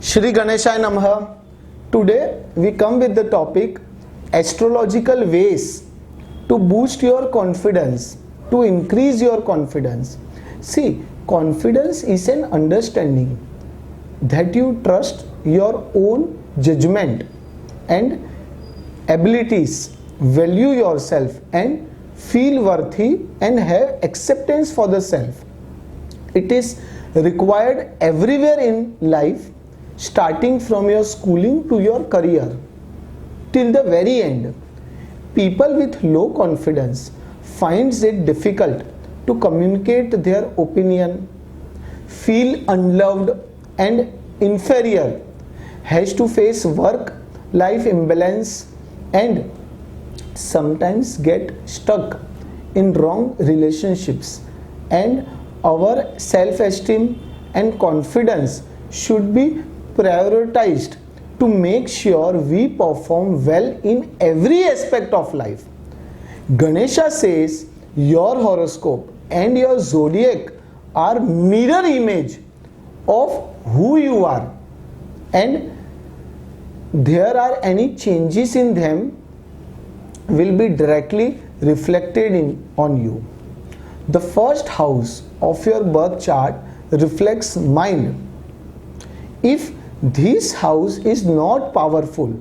Shri Ganeshaya Namaha. Today we come with the topic astrological ways to boost your confidence, to increase your confidence. See, confidence is an understanding that you trust your own judgment and abilities, value yourself and feel worthy and have acceptance for the self. It is required everywhere in life, starting from your schooling to your career till the very end. People with low confidence finds it difficult to communicate their opinion, feel unloved and inferior, has to face work life imbalance and sometimes get stuck in wrong relationships, and our self-esteem and confidence should be prioritized to make sure we perform well in every aspect of life. Ganesha says your horoscope and your zodiac are mirror image of who you are, and there are any changes in them will be directly reflected on you. The first house of your birth chart reflects mind. If this house is not powerful,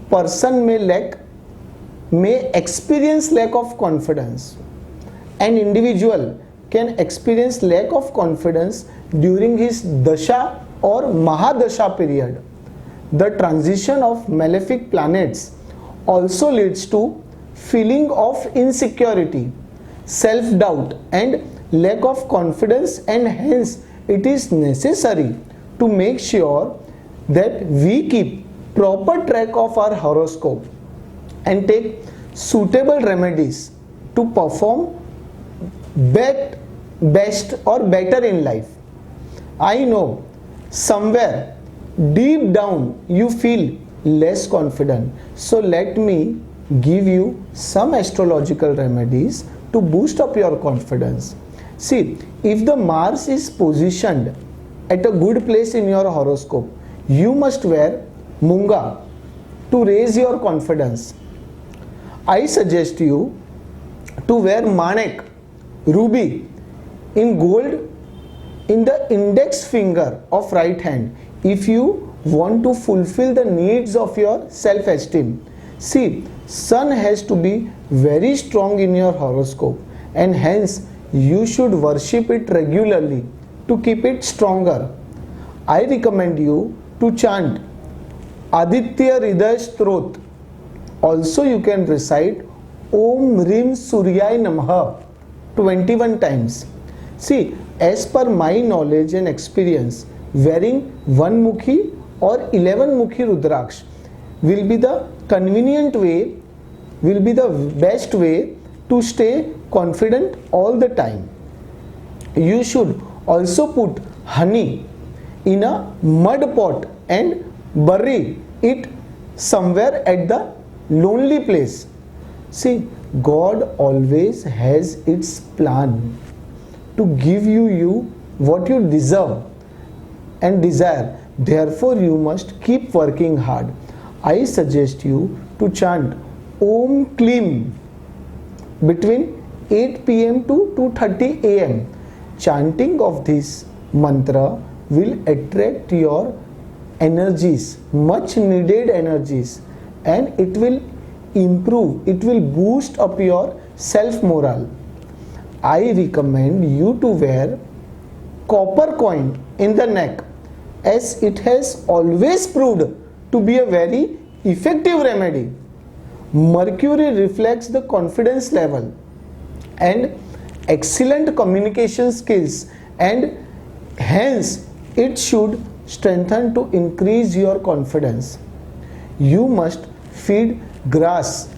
person may experience lack of confidence. An individual can experience lack of confidence during his dasha or mahadasha period. The transition of malefic planets also leads to feeling of insecurity, self-doubt and lack of confidence, and hence it is necessary to make sure that we keep proper track of our horoscope and suitable remedies to perform best or better in life. I know somewhere deep down you feel less confident, so let me give you some astrological remedies to boost up your confidence. See, if the Mars is positioned at a good place in your horoscope, you must wear munga to raise your confidence. I suggest you to wear manek, ruby, in gold in the index finger of right hand if you want to fulfill the needs of your self-esteem. See, sun has to be very strong in your horoscope, and hence you should worship it regularly to keep it stronger. I recommend you to chant Aditya Hriday Strot. Also you can recite Om Rim Suryay Namaha 21 times. See, as per my knowledge and experience, wearing one mukhi or 11 mukhi Rudraksh will be the convenient way, will be the best way to stay confident all the time. You should also put honey in a mud pot and bury it somewhere at the lonely place. See, God always has its plan to give you what you deserve and desire. Therefore, you must keep working hard. I suggest you to chant Om Klim between 8 p.m. to 2:30 a.m. Chanting of this mantra will attract your energies, much needed energies, and it will improve, it will boost up your self morale. I recommend you to wear copper coin in the neck, as it has always proved to be a very effective remedy. Mercury reflects the confidence level and excellent communication skills, and hence it should strengthen to increase your confidence. You must feed grass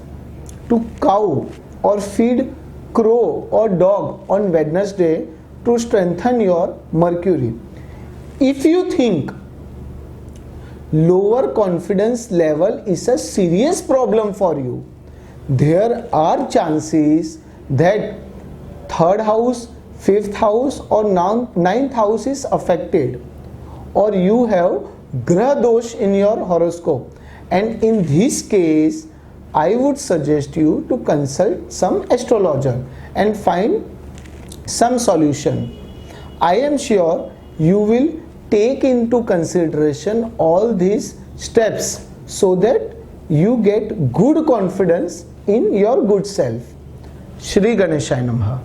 to cow or feed crow or dog on Wednesday to strengthen your mercury. If you think lower confidence level is a serious problem for you, there are chances that third house, fifth house or ninth house is affected. or you have Graha dosh in your horoscope. And in this case, I would suggest you to consult some astrologer and find some solution. I am sure you will take into consideration all these steps so that you get good confidence in your good self. Shri Ganeshaya Namaha.